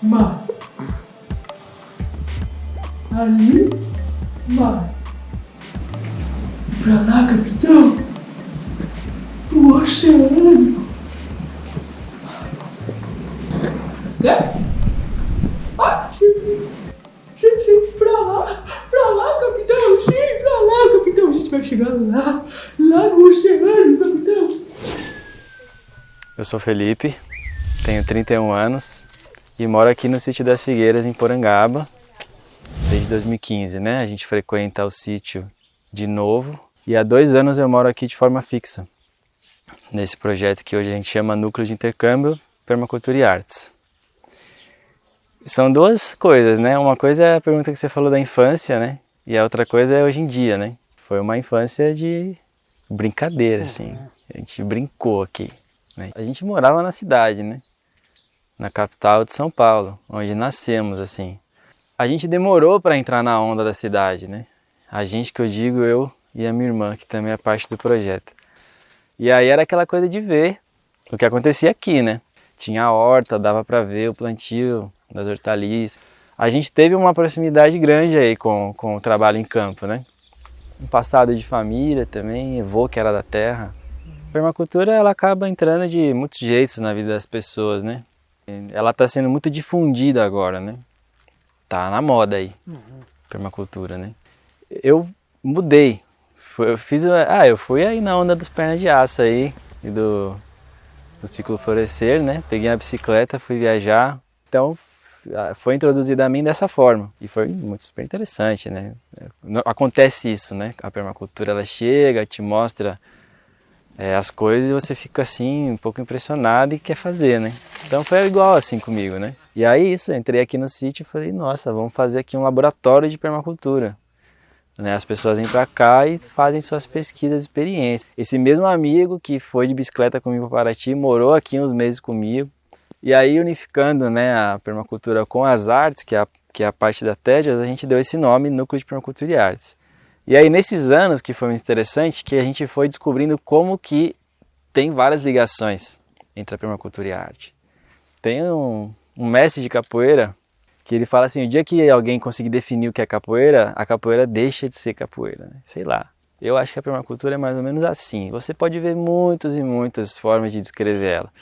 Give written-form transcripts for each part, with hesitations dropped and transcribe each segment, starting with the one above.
mar. Ali, mar. Pra lá, capitão, o oceano. Quê? Ah, sim, pra lá, capitão, sim, pra lá, capitão, a gente vai chegar lá no oceano, capitão. Eu sou Felipe, tenho 31 anos e moro aqui no sítio das Figueiras, em Porangaba, desde 2015, né? A gente frequenta o sítio de novo e há 2 anos eu moro aqui de forma fixa, nesse projeto que hoje a gente chama Núcleo de Intercâmbio, Permacultura e Artes. São 2 coisas, né? Uma coisa é a pergunta que você falou da infância, né? E a outra coisa é hoje em dia, né? Foi uma infância de brincadeira, assim. A gente brincou aqui, né? A gente morava na cidade, né? Na capital de São Paulo, onde nascemos, assim. A gente demorou para entrar na onda da cidade, né? A gente, que eu digo, eu e a minha irmã, que também é parte do projeto. E aí era aquela coisa de ver o que acontecia aqui, né? Tinha a horta, dava para ver o plantio das hortaliças. A gente teve uma proximidade grande aí com o trabalho em campo, né? Um passado de família também, avô que era da terra. A permacultura, ela acaba entrando de muitos jeitos na vida das pessoas, né? Ela está sendo muito difundida agora, né? Tá na moda aí, permacultura, né? Eu mudei. Eu fui aí na onda dos pernas de aço aí, e do ciclo florescer, né? Peguei a bicicleta, fui viajar. Então, foi introduzida a mim dessa forma. E foi muito super interessante, né? Acontece isso, né? A permacultura, ela chega, te mostra as coisas e você fica assim, um pouco impressionado e quer fazer, né? Então foi igual assim comigo, né? E aí eu entrei aqui no sítio e falei, nossa, vamos fazer aqui um laboratório de permacultura. Né? As pessoas vêm para cá e fazem suas pesquisas e experiências. Esse mesmo amigo que foi de bicicleta comigo para Paraty, morou aqui uns meses comigo. E aí, unificando, né, a permacultura com as artes, que é a parte da TEDAS, a gente deu esse nome, Núcleo de Permacultura e Artes. E aí, nesses anos, que foi muito interessante, que a gente foi descobrindo como que tem várias ligações entre a permacultura e a arte. Tem um mestre de capoeira que ele fala assim, o dia que alguém conseguir definir o que é capoeira, a capoeira deixa de ser capoeira, né? Sei lá. Eu acho que a permacultura é mais ou menos assim. Você pode ver muitas e muitas formas de descrever ela.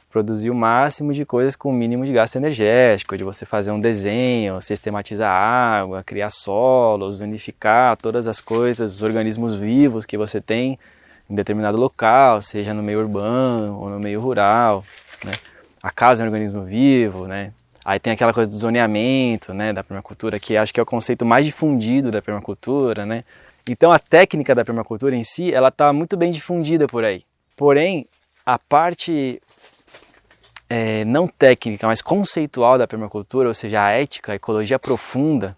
Produzir o máximo de coisas com o mínimo de gasto energético, de você fazer um desenho, sistematizar a água, criar solos, unificar todas as coisas, os organismos vivos que você tem em determinado local, seja no meio urbano ou no meio rural, né? A casa é um organismo vivo, né? Aí tem aquela coisa do zoneamento, né, da permacultura, que acho que é o conceito mais difundido da permacultura, né? Então a técnica da permacultura em si, ela está muito bem difundida por aí. Porém, a parte não técnica, mas conceitual da permacultura, ou seja, a ética, a ecologia profunda,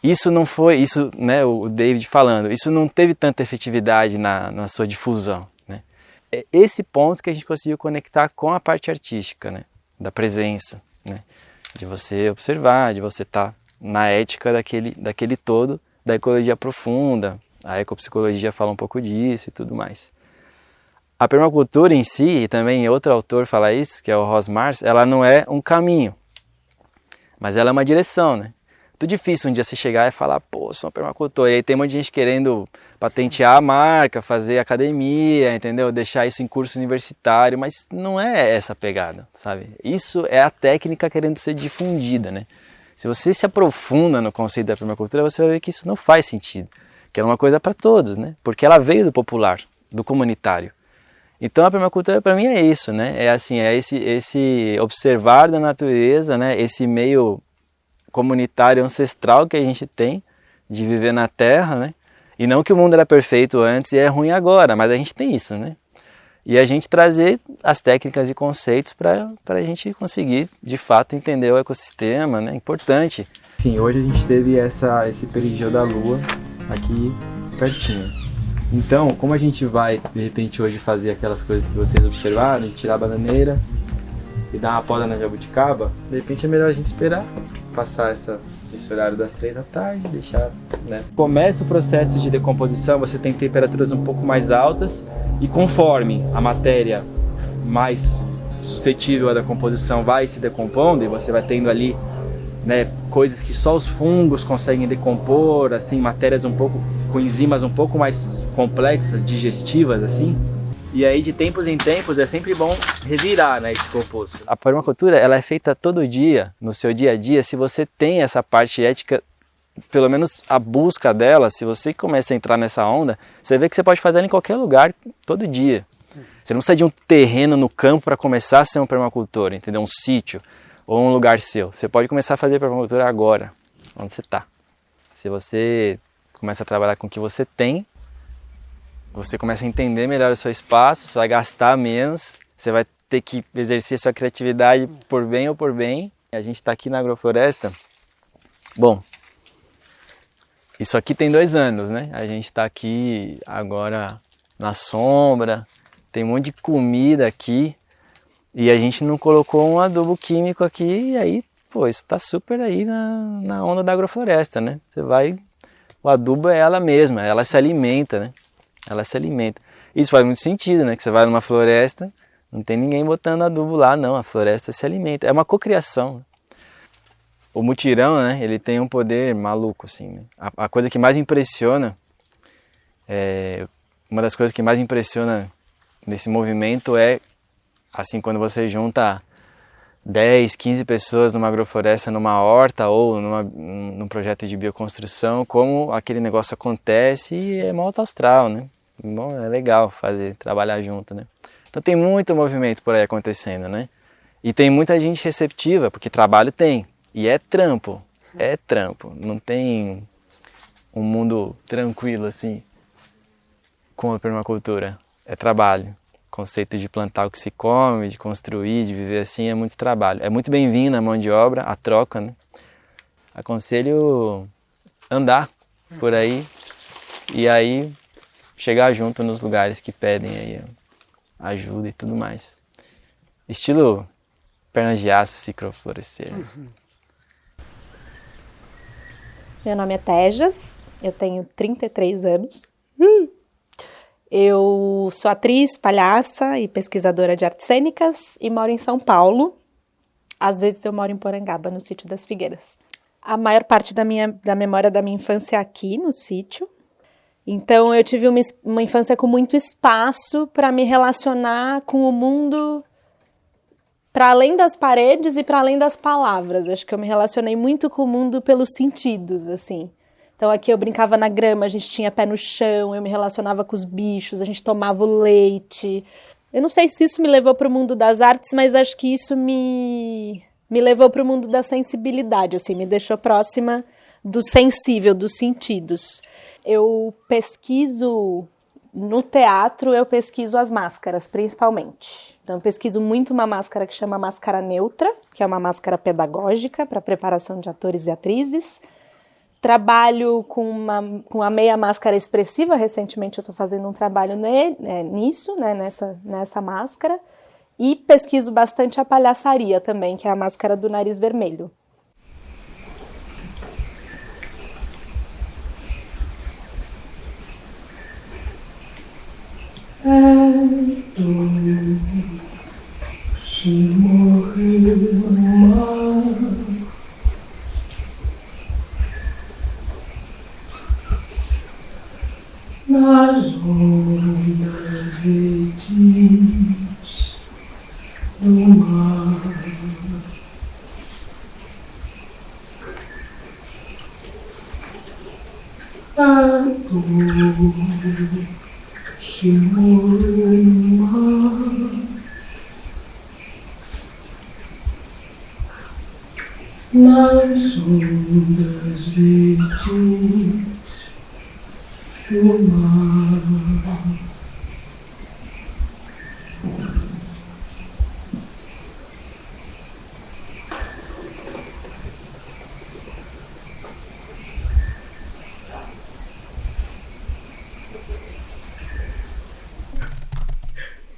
isso não foi, isso, né, o David falando, isso não teve tanta efetividade na sua difusão, né? É esse ponto que a gente conseguiu conectar com a parte artística, né, da presença, né, de você observar, de você estar na ética daquele todo, da ecologia profunda. A ecopsicologia fala um pouco disso e tudo mais. A permacultura em si, e também outro autor fala isso, que é o Ross Mars, ela não é um caminho, mas ela é uma direção, né? Muito difícil um dia você chegar e falar, pô, sou um permacultor. E aí tem um monte de gente querendo patentear a marca, fazer academia, entendeu? Deixar isso em curso universitário, mas não é essa a pegada, sabe? Isso é a técnica querendo ser difundida, né? Se você se aprofunda no conceito da permacultura, você vai ver que isso não faz sentido, que é uma coisa para todos, né? Porque ela veio do popular, do comunitário. Então a permacultura para mim é isso, né? É assim, é esse observar da natureza, né? Esse meio comunitário ancestral que a gente tem de viver na Terra, né? E não que o mundo era perfeito antes e é ruim agora, mas a gente tem isso, né? E a gente trazer as técnicas e conceitos para a gente conseguir, de fato, entender o ecossistema, né? Importante. Enfim, hoje a gente teve esse perigeu da lua aqui pertinho. Então, como a gente vai, de repente, hoje fazer aquelas coisas que vocês observaram, tirar a bananeira e dar uma poda na jabuticaba, de repente é melhor a gente esperar passar esse horário das 3 da tarde, deixar, né? Começa o processo de decomposição, você tem temperaturas um pouco mais altas e conforme a matéria mais suscetível à decomposição vai se decompondo e você vai tendo ali, né, coisas que só os fungos conseguem decompor, assim, matérias um pouco com enzimas um pouco mais complexas, digestivas, assim. E aí de tempos em tempos é sempre bom revirar, né, esse composto. A permacultura, ela é feita todo dia, no seu dia a dia, se você tem essa parte ética, pelo menos a busca dela, se você começa a entrar nessa onda, você vê que você pode fazer ela em qualquer lugar, todo dia. Você não precisa de um terreno no campo para começar a ser um permacultor, entendeu? Um sítio ou um lugar seu. Você pode começar a fazer permacultura agora, onde você está. Se você começa a trabalhar com o que você tem, você começa a entender melhor o seu espaço, você vai gastar menos, você vai ter que exercer sua criatividade por bem ou por bem. A gente está aqui na agrofloresta. Bom, isso aqui tem 2 anos, né? A gente está aqui agora na sombra, tem um monte de comida aqui e a gente não colocou um adubo químico aqui e aí, pô, isso está super aí na onda da agrofloresta, né? Você vai, o adubo é ela mesma, ela se alimenta, né? Ela se alimenta. Isso faz muito sentido, né? Que você vai numa floresta, não tem ninguém botando adubo lá, não. A floresta se alimenta. É uma cocriação. O mutirão, né? Ele tem um poder maluco, assim. Né? A coisa que mais impressiona, uma das coisas que mais impressiona nesse movimento é, assim, quando você junta 10, 15 pessoas numa agrofloresta, numa horta ou num projeto de bioconstrução, como aquele negócio acontece e é mó alto astral, né? Bom, é legal trabalhar junto, né? Então tem muito movimento por aí acontecendo, né? E tem muita gente receptiva, porque trabalho tem. E é trampo, não tem um mundo tranquilo assim com a permacultura, é trabalho. O conceito de plantar o que se come, de construir, de viver assim é muito trabalho. É muito bem-vindo a mão de obra, a troca, né? Aconselho andar por aí e aí chegar junto nos lugares que pedem aí ajuda e tudo mais. Estilo pernas de aço, cicloflorescer. Meu nome é Tejas, eu tenho 33 anos. Eu sou atriz, palhaça e pesquisadora de artes cênicas e moro em São Paulo. Às vezes eu moro em Porangaba, no Sítio das Figueiras. A maior parte da memória da minha infância é aqui no sítio. Então eu tive uma infância com muito espaço para me relacionar com o mundo para além das paredes e para além das palavras. Acho que eu me relacionei muito com o mundo pelos sentidos, assim. Então aqui eu brincava na grama, a gente tinha pé no chão, eu me relacionava com os bichos, a gente tomava o leite. Eu não sei se isso me levou para o mundo das artes, mas acho que isso me levou para o mundo da sensibilidade, assim, me deixou próxima do sensível, dos sentidos. Eu pesquiso, no teatro, eu pesquiso as máscaras, principalmente. Então eu pesquiso muito uma máscara que chama máscara neutra, que é uma máscara pedagógica para preparação de atores e atrizes. Trabalho com a meia máscara expressiva, recentemente eu estou fazendo um trabalho nisso, né, nessa máscara. E pesquiso bastante a palhaçaria também, que é a máscara do nariz vermelho. Se morrer no mar, nas ondas verdes do mar, a dor se morrer no mar. Nas ondas verdes do mar.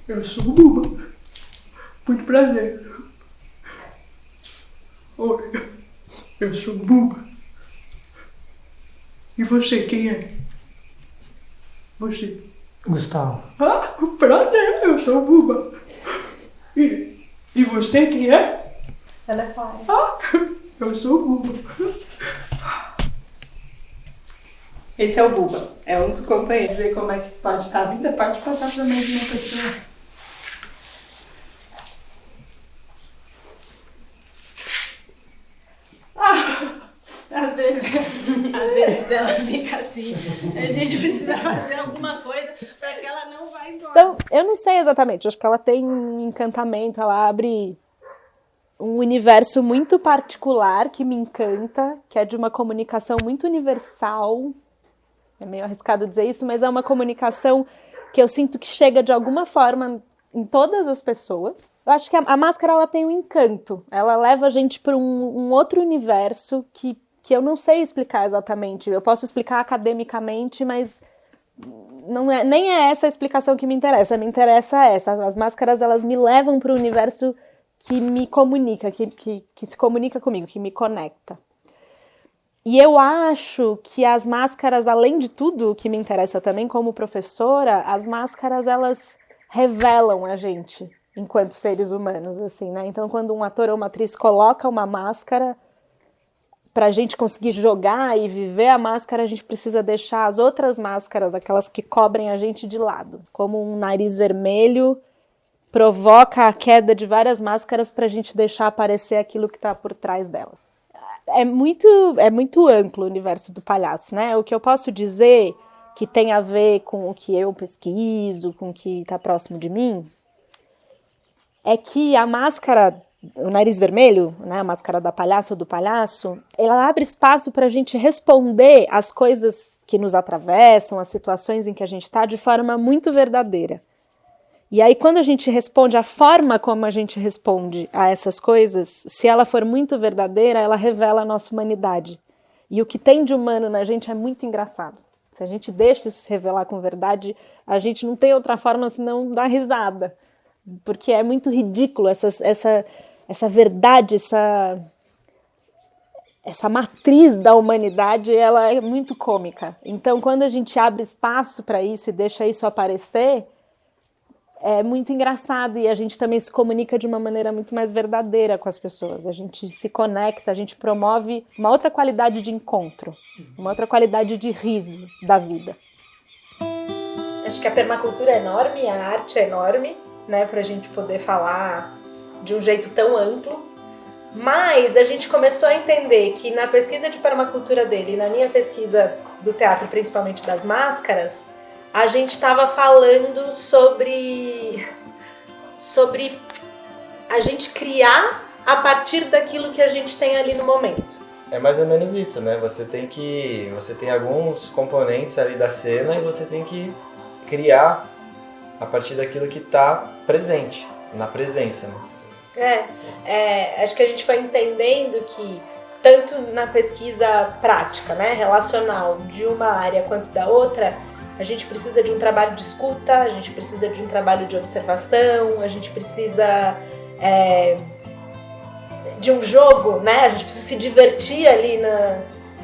Eu sou o Buba. Muito prazer. Oi. Eu sou o Buba. E você, quem é? Você? Gustavo. Ah, prazer, eu sou o Buba. E E você quem é? Ela é Clara. Ah, eu sou o Buba. Esse é o Buba. É um dos companheiros. Ver como é que pode estar a vida, pode passar para mais de uma pessoa. Às vezes ela fica assim. A gente precisa fazer alguma coisa para que ela não vá embora. Então, eu não sei exatamente. Acho que ela tem um encantamento. Ela abre um universo muito particular que me encanta, que é de uma comunicação muito universal. É meio arriscado dizer isso, mas é uma comunicação que eu sinto que chega de alguma forma em todas as pessoas. Eu acho que a máscara ela tem um encanto. Ela leva a gente para um outro universo que eu não sei explicar exatamente. Eu posso explicar academicamente, mas nem é essa a explicação que me interessa. Me interessa essa. As máscaras elas me levam para o universo que me comunica, que se comunica comigo, que me conecta. E eu acho que as máscaras, além de tudo, o que me interessa também como professora, as máscaras, elas revelam a gente enquanto seres humanos, assim, né? Então, quando um ator ou uma atriz coloca uma máscara, pra gente conseguir jogar e viver a máscara, a gente precisa deixar as outras máscaras, aquelas que cobrem a gente, de lado. Como um nariz vermelho provoca a queda de várias máscaras pra gente deixar aparecer aquilo que tá por trás delas. É muito amplo o universo do palhaço, né? O que eu posso dizer que tem a ver com o que eu pesquiso, com o que está próximo de mim, é que a máscara, o nariz vermelho, né, a máscara da palhaça ou do palhaço, ela abre espaço para a gente responder às coisas que nos atravessam, às situações em que a gente está, de forma muito verdadeira. E aí, quando a gente responde, a forma como a gente responde a essas coisas, se ela for muito verdadeira, ela revela a nossa humanidade. E o que tem de humano na gente é muito engraçado. Se a gente deixa isso se revelar com verdade, a gente não tem outra forma senão dar risada. Porque é muito ridículo essa verdade, essa matriz da humanidade, ela é muito cômica. Então, quando a gente abre espaço para isso e deixa isso aparecer, é muito engraçado e a gente também se comunica de uma maneira muito mais verdadeira com as pessoas. A gente se conecta, a gente promove uma outra qualidade de encontro, uma outra qualidade de riso da vida. Acho que a permacultura é enorme, a arte é enorme, né, para a gente poder falar de um jeito tão amplo. Mas a gente começou a entender que na pesquisa de permacultura dele e na minha pesquisa do teatro, principalmente das máscaras, a gente estava falando sobre a gente criar a partir daquilo que a gente tem ali no momento. É mais ou menos isso, né? Você tem alguns componentes ali da cena e você tem que criar a partir daquilo que está presente, na presença, né? Acho que a gente foi entendendo que tanto na pesquisa prática, né, relacional de uma área quanto da outra, a gente precisa de um trabalho de escuta, a gente precisa de um trabalho de observação, a gente precisa de um jogo, né? A gente precisa se divertir ali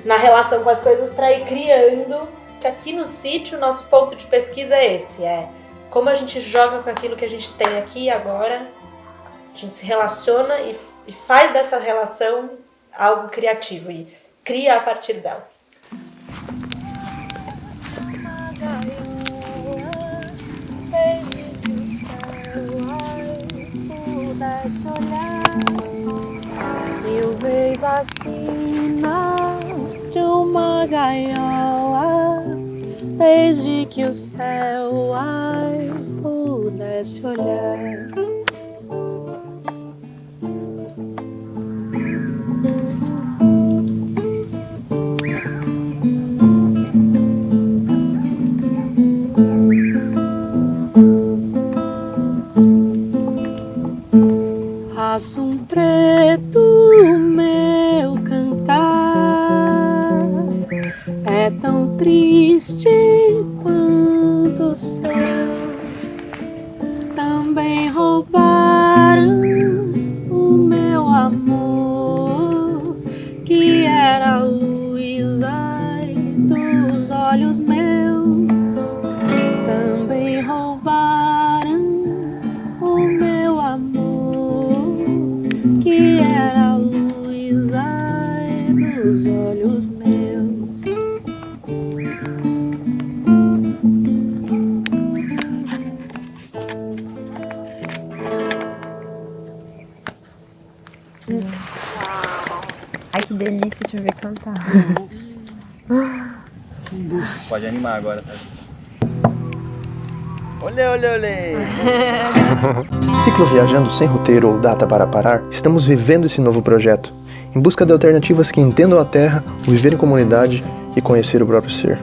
na relação com as coisas para ir criando. Que aqui no sítio, o nosso ponto de pesquisa é esse, como a gente joga com aquilo que a gente tem aqui e agora, a gente se relaciona e faz dessa relação algo criativo e cria a partir dela. Pudesse olhar, eu vejo a sina de uma gaiola, desde que o céu pudesse olhar. Assum preto, meu cantar é tão triste quanto o céu. Também roubaram o meu amor, que era a luz dos olhos meus. Também roubaram o meu amor, olhos meus. Ai, que delícia te ver cantar. Pode animar agora, tá, gente? Olê, olê, olê! Ciclo Viajando Sem Roteiro ou Data para Parar, estamos vivendo esse novo projeto, em busca de alternativas que entendam a Terra, o viver em comunidade e conhecer o próprio ser.